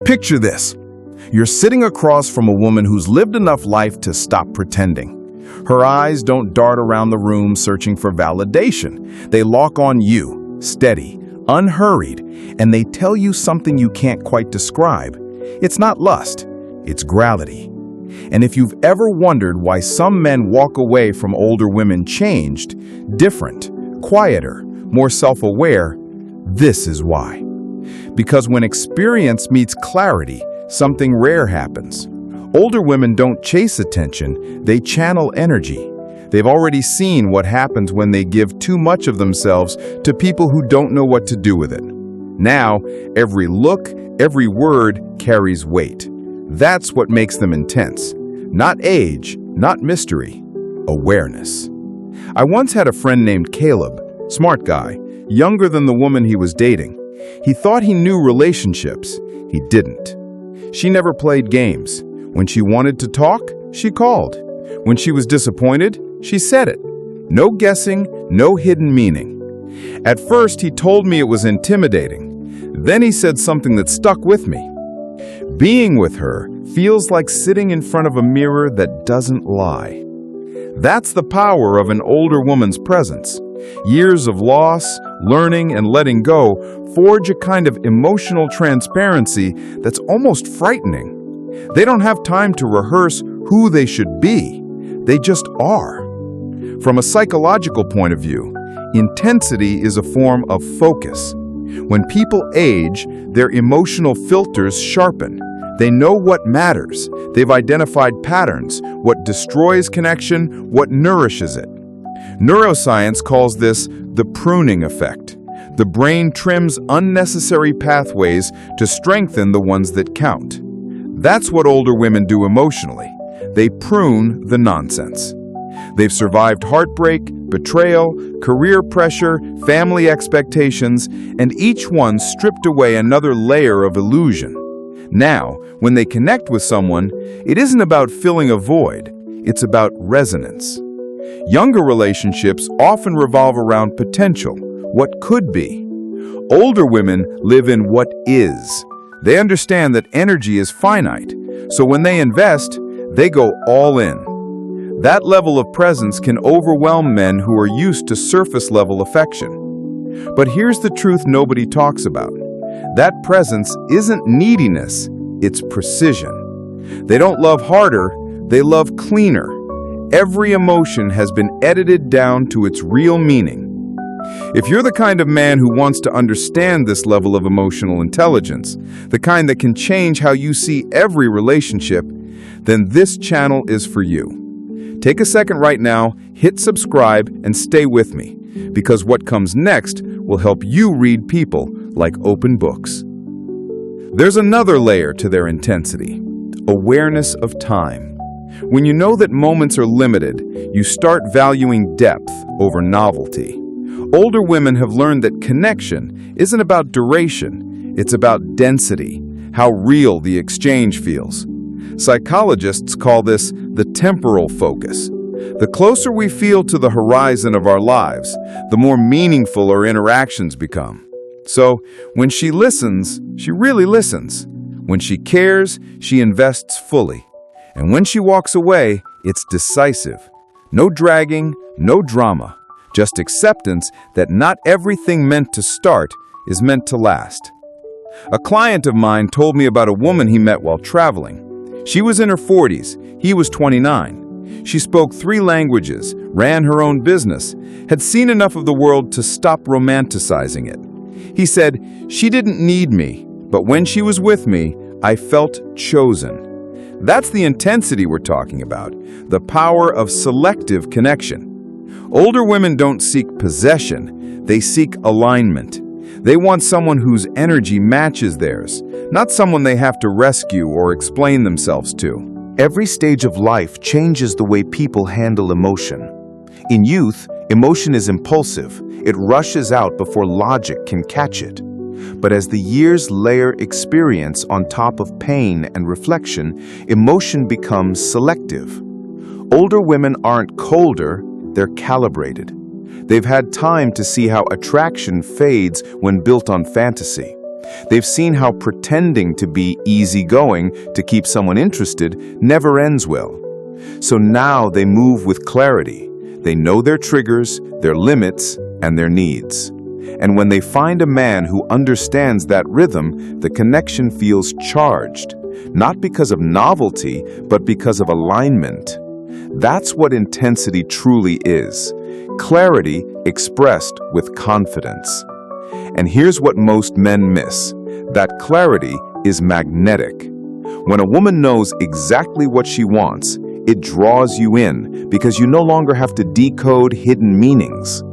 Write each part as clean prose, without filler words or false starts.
Picture this. You're sitting across from a woman who's lived enough life to stop pretending. Her eyes don't dart around the room searching for validation. They lock on you, steady, unhurried, and they tell you something you can't quite describe. It's not lust, it's gravity. And if you've ever wondered why some men walk away from older women changed, different, quieter, more self-aware, this is why. Because when experience meets clarity, something rare happens. Older women don't chase attention, they channel energy. They've already seen what happens when they give too much of themselves to people who don't know what to do with it. Now, every look, every word carries weight. That's what makes them intense. Not age, not mystery, awareness. I once had a friend named Caleb, smart guy, younger than the woman he was dating. He thought he knew relationships. He didn't. She never played games. When she wanted to talk, she called. When she was disappointed, she said it. No guessing, no hidden meaning. At first, he told me it was intimidating. Then he said something that stuck with me. Being with her feels like sitting in front of a mirror that doesn't lie. That's the power of an older woman's presence. Years of loss, learning, and letting go forge a kind of emotional transparency that's almost frightening. They don't have time to rehearse who they should be. They just are. From a psychological point of view, intensity is a form of focus. When people age, their emotional filters sharpen. They know what matters. They've identified patterns, what destroys connection, what nourishes it. Neuroscience calls this the pruning effect. The brain trims unnecessary pathways to strengthen the ones that count. That's what older women do emotionally. They prune the nonsense. They've survived heartbreak, betrayal, career pressure, family expectations, and each one stripped away another layer of illusion. Now, when they connect with someone, it isn't about filling a void, it's about resonance. Younger relationships often revolve around potential, what could be. Older women live in what is. They understand that energy is finite, so when they invest, they go all in. That level of presence can overwhelm men who are used to surface-level affection. But here's the truth nobody talks about. That presence isn't neediness, it's precision. They don't love harder, they love cleaner. Every emotion has been edited down to its real meaning. If you're the kind of man who wants to understand this level of emotional intelligence, the kind that can change how you see every relationship, then this channel is for you. Take a second right now, hit subscribe, and stay with me, because what comes next will help you read people like open books. There's another layer to their intensity: awareness of time. When you know that moments are limited, you start valuing depth over novelty. Older women have learned that connection isn't about duration, it's about density, how real the exchange feels. Psychologists call this the temporal focus. The closer we feel to the horizon of our lives, the more meaningful our interactions become. So, when she listens, she really listens. When she cares, she invests fully. And when she walks away, it's decisive. No dragging, no drama. Just acceptance that not everything meant to start is meant to last. A client of mine told me about a woman he met while traveling. She was in her 40s, he was 29. She spoke 3 languages, ran her own business, had seen enough of the world to stop romanticizing it. He said, "She didn't need me, but when she was with me, I felt chosen." That's the intensity we're talking about, the power of selective connection. Older women don't seek possession, they seek alignment. They want someone whose energy matches theirs, not someone they have to rescue or explain themselves to. Every stage of life changes the way people handle emotion. In youth, emotion is impulsive. It rushes out before logic can catch it. But as the years layer experience on top of pain and reflection, emotion becomes selective. Older women aren't colder, they're calibrated. They've had time to see how attraction fades when built on fantasy. They've seen how pretending to be easygoing to keep someone interested never ends well. So now they move with clarity. They know their triggers, their limits, and their needs. And when they find a man who understands that rhythm, the connection feels charged, not because of novelty, but because of alignment. That's what intensity truly is. Clarity expressed with confidence. And here's what most men miss. That clarity is magnetic. When a woman knows exactly what she wants, it draws you in because you no longer have to decode hidden meanings.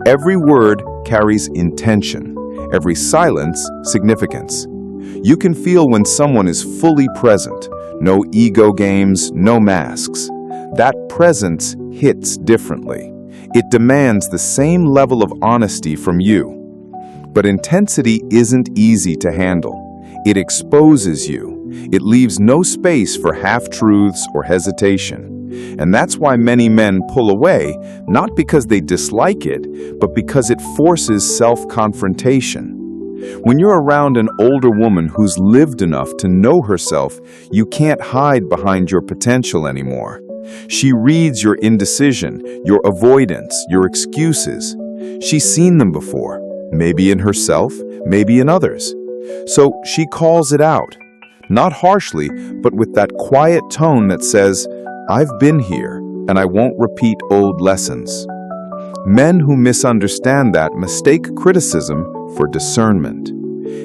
Every word carries intention, every silence significance. You can feel when someone is fully present, no ego games, no masks. That presence hits differently. It demands the same level of honesty from you. But intensity isn't easy to handle. It exposes you. It leaves no space for half-truths or hesitation. And that's why many men pull away, not because they dislike it, but because it forces self-confrontation. When you're around an older woman who's lived enough to know herself, you can't hide behind your potential anymore. She reads your indecision, your avoidance, your excuses. She's seen them before, maybe in herself, maybe in others. So she calls it out, not harshly, but with that quiet tone that says, "I've been here, and I won't repeat old lessons." Men who misunderstand that mistake criticism for discernment.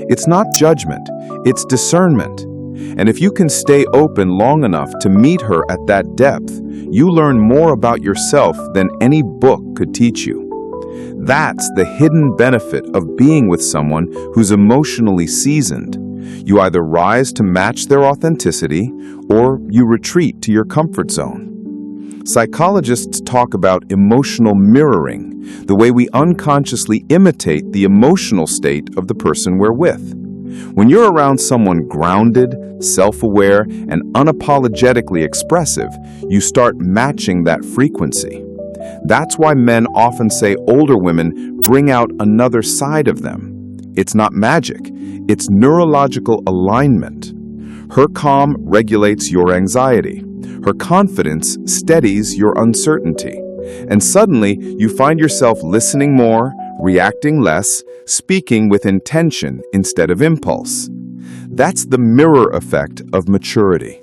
It's not judgment, it's discernment. And if you can stay open long enough to meet her at that depth, you learn more about yourself than any book could teach you. That's the hidden benefit of being with someone who's emotionally seasoned. You either rise to match their authenticity, or you retreat to your comfort zone. Psychologists talk about emotional mirroring, the way we unconsciously imitate the emotional state of the person we're with. When you're around someone grounded, self-aware, and unapologetically expressive, you start matching that frequency. That's why men often say older women bring out another side of them. It's not magic, it's neurological alignment. Her calm regulates your anxiety. Her confidence steadies your uncertainty. And suddenly, you find yourself listening more, reacting less, speaking with intention instead of impulse. That's the mirror effect of maturity.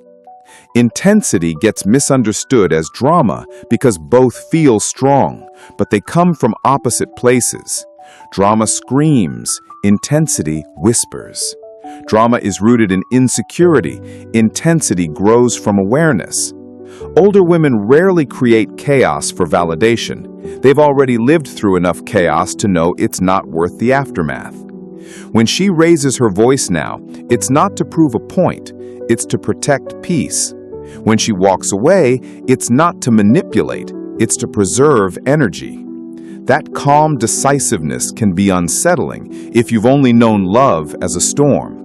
Intensity gets misunderstood as drama because both feel strong, but they come from opposite places. Drama screams, intensity whispers. Drama is rooted in insecurity. Intensity grows from awareness. Older women rarely create chaos for validation. They've already lived through enough chaos to know it's not worth the aftermath. When she raises her voice now, it's not to prove a point, it's to protect peace. When she walks away, it's not to manipulate, it's to preserve energy. That calm decisiveness can be unsettling if you've only known love as a storm.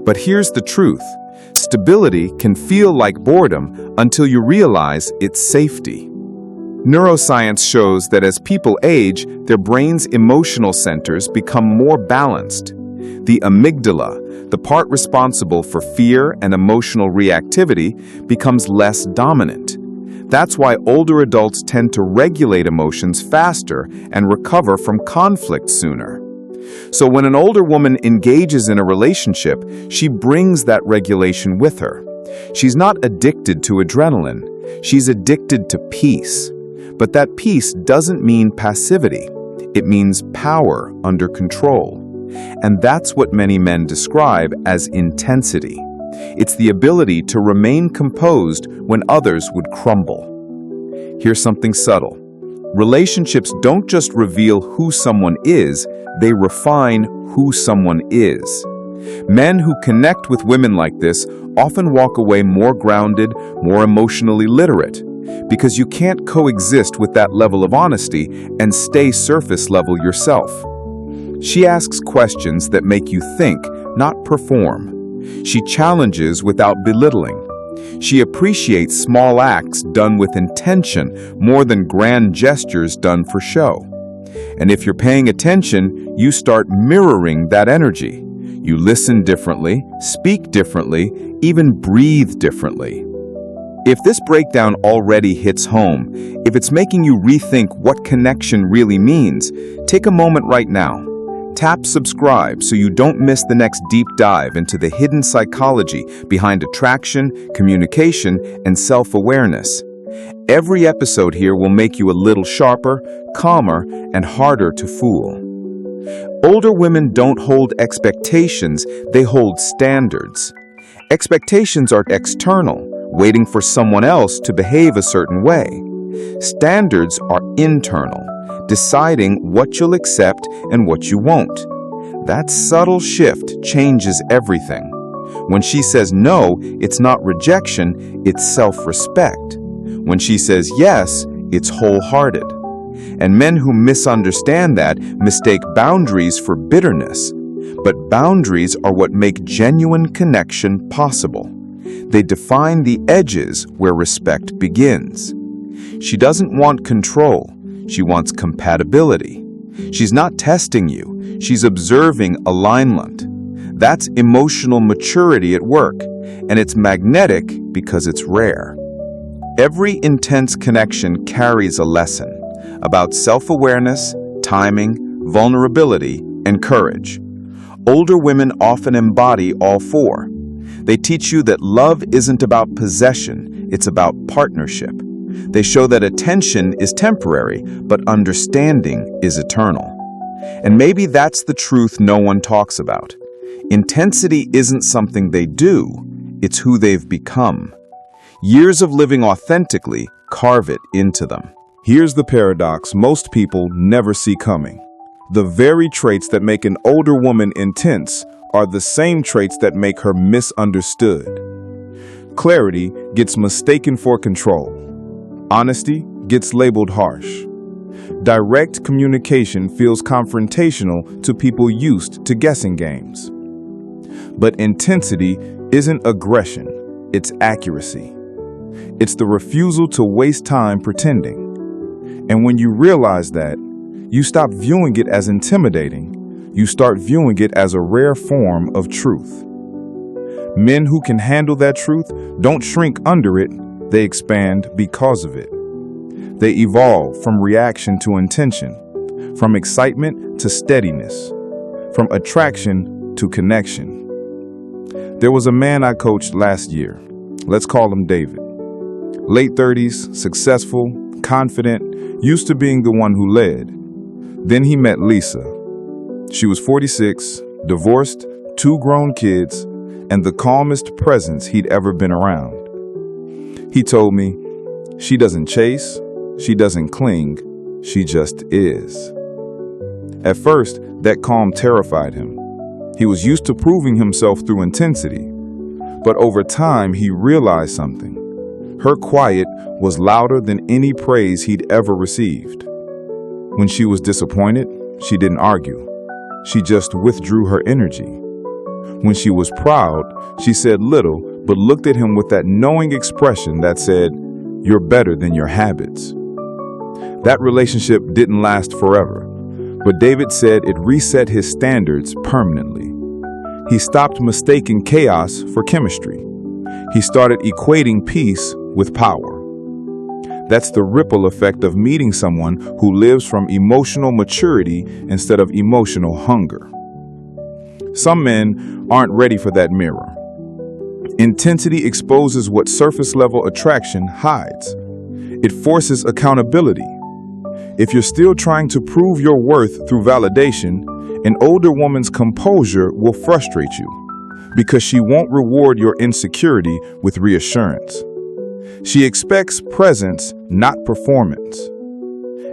But here's the truth. Stability can feel like boredom until you realize it's safety. Neuroscience shows that as people age, their brain's emotional centers become more balanced. The amygdala, the part responsible for fear and emotional reactivity, becomes less dominant. That's why older adults tend to regulate emotions faster and recover from conflict sooner. So when an older woman engages in a relationship, she brings that regulation with her. She's not addicted to adrenaline, she's addicted to peace. But that peace doesn't mean passivity. It means power under control. And that's what many men describe as intensity. It's the ability to remain composed when others would crumble. Here's something subtle. Relationships don't just reveal who someone is, they refine who someone is. Men who connect with women like this often walk away more grounded, more emotionally literate, because you can't coexist with that level of honesty and stay surface level yourself. She asks questions that make you think, not perform. She challenges without belittling. She appreciates small acts done with intention more than grand gestures done for show. And if you're paying attention, you start mirroring that energy. You listen differently, speak differently, even breathe differently. If this breakdown already hits home, if it's making you rethink what connection really means, take a moment right now. Tap subscribe so you don't miss the next deep dive into the hidden psychology behind attraction, communication, and self-awareness. Every episode here will make you a little sharper, calmer, and harder to fool. Older women don't hold expectations, they hold standards. Expectations are external, waiting for someone else to behave a certain way. Standards are internal, deciding what you'll accept and what you won't. That subtle shift changes everything. When she says no, it's not rejection, it's self-respect. When she says yes, it's wholehearted. And men who misunderstand that mistake boundaries for bitterness. But boundaries are what make genuine connection possible. They define the edges where respect begins. She doesn't want control. She wants compatibility. She's not testing you. She's observing alignment. That's emotional maturity at work, and it's magnetic because it's rare. Every intense connection carries a lesson about self-awareness, timing, vulnerability, and courage. Older women often embody all four. They teach you that love isn't about possession, it's about partnership. They show that attention is temporary, but understanding is eternal. And maybe that's the truth no one talks about. Intensity isn't something they do, it's who they've become. Years of living authentically carve it into them. Here's the paradox most people never see coming. The very traits that make an older woman intense are the same traits that make her misunderstood. Clarity gets mistaken for control. Honesty gets labeled harsh. Direct communication feels confrontational to people used to guessing games. But intensity isn't aggression, it's accuracy. It's the refusal to waste time pretending. And when you realize that, you stop viewing it as intimidating. You start viewing it as a rare form of truth. Men who can handle that truth don't shrink under it, they expand because of it. They evolve from reaction to intention, from excitement to steadiness, from attraction to connection. There was a man I coached last year. Let's call him David. Late 30s, successful, confident, used to being the one who led. Then he met Lisa. She was 46, divorced, 2 grown kids, and the calmest presence he'd ever been around. He told me, she doesn't chase, she doesn't cling, she just is. At first, that calm terrified him. He was used to proving himself through intensity. But over time, he realized something. Her quiet was louder than any praise he'd ever received. When she was disappointed, she didn't argue. She just withdrew her energy. When she was proud, she said little, but looked at him with that knowing expression that said, "You're better than your habits." That relationship didn't last forever, but David said it reset his standards permanently. He stopped mistaking chaos for chemistry. He started equating peace with power. That's the ripple effect of meeting someone who lives from emotional maturity instead of emotional hunger. Some men aren't ready for that mirror. Intensity exposes what surface-level attraction hides. It forces accountability. If you're still trying to prove your worth through validation, an older woman's composure will frustrate you because she won't reward your insecurity with reassurance. She expects presence, not performance.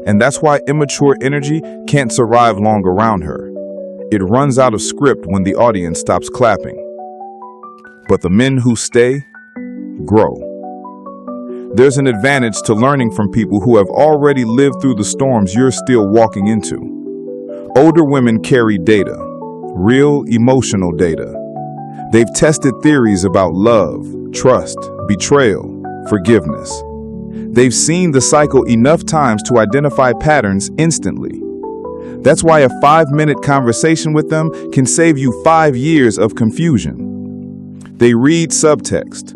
And that's why immature energy can't survive long around her. It runs out of script when the audience stops clapping. But the men who stay, grow. There's an advantage to learning from people who have already lived through the storms you're still walking into. Older women carry data, real emotional data. They've tested theories about love, trust, betrayal, forgiveness. They've seen the cycle enough times to identify patterns instantly. That's why a 5-minute conversation with them can save you 5 years of confusion. They read subtext.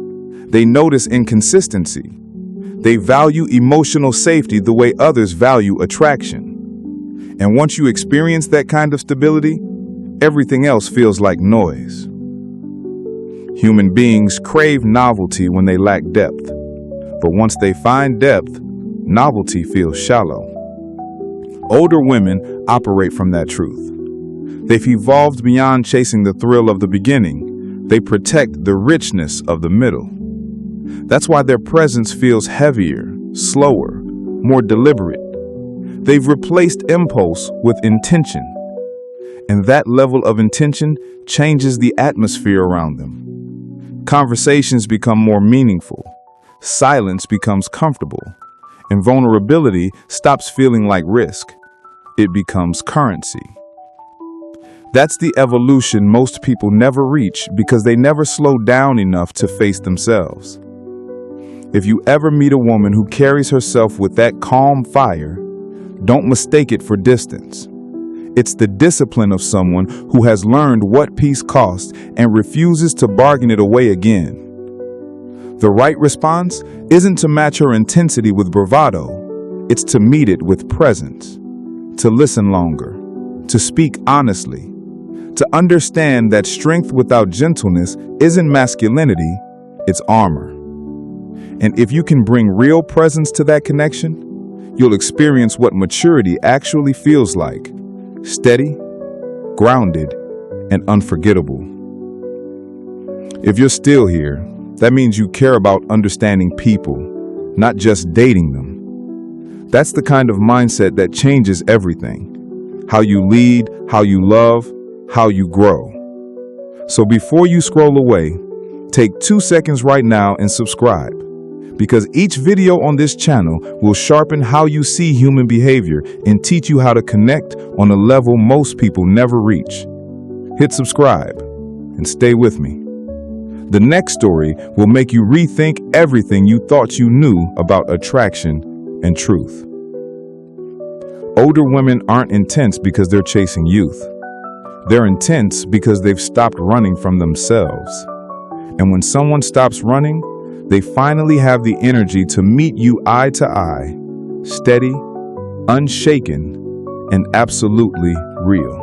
They notice inconsistency. They value emotional safety the way others value attraction. And once you experience that kind of stability, everything else feels like noise. Human beings crave novelty when they lack depth. But once they find depth, novelty feels shallow. Older women operate from that truth. They've evolved beyond chasing the thrill of the beginning. They protect the richness of the middle. That's why their presence feels heavier, slower, more deliberate. They've replaced impulse with intention. And that level of intention changes the atmosphere around them. Conversations become more meaningful. Silence becomes comfortable. And vulnerability stops feeling like risk. It becomes currency. That's the evolution most people never reach because they never slow down enough to face themselves. If you ever meet a woman who carries herself with that calm fire, don't mistake it for distance. It's the discipline of someone who has learned what peace costs and refuses to bargain it away again. The right response isn't to match her intensity with bravado. It's to meet it with presence, to listen longer, to speak honestly, to understand that strength without gentleness isn't masculinity, it's armor. And if you can bring real presence to that connection, you'll experience what maturity actually feels like: steady, grounded, and unforgettable. If you're still here, that means you care about understanding people, not just dating them. That's the kind of mindset that changes everything: how you lead, how you love, how you grow. So before you scroll away, take 2 seconds right now and subscribe, because each video on this channel will sharpen how you see human behavior and teach you how to connect on a level most people never reach. Hit subscribe and stay with me. The next story will make you rethink everything you thought you knew about attraction and truth. Older women aren't intense because they're chasing youth. They're intense because they've stopped running from themselves. And when someone stops running, they finally have the energy to meet you eye to eye, steady, unshaken, and absolutely real.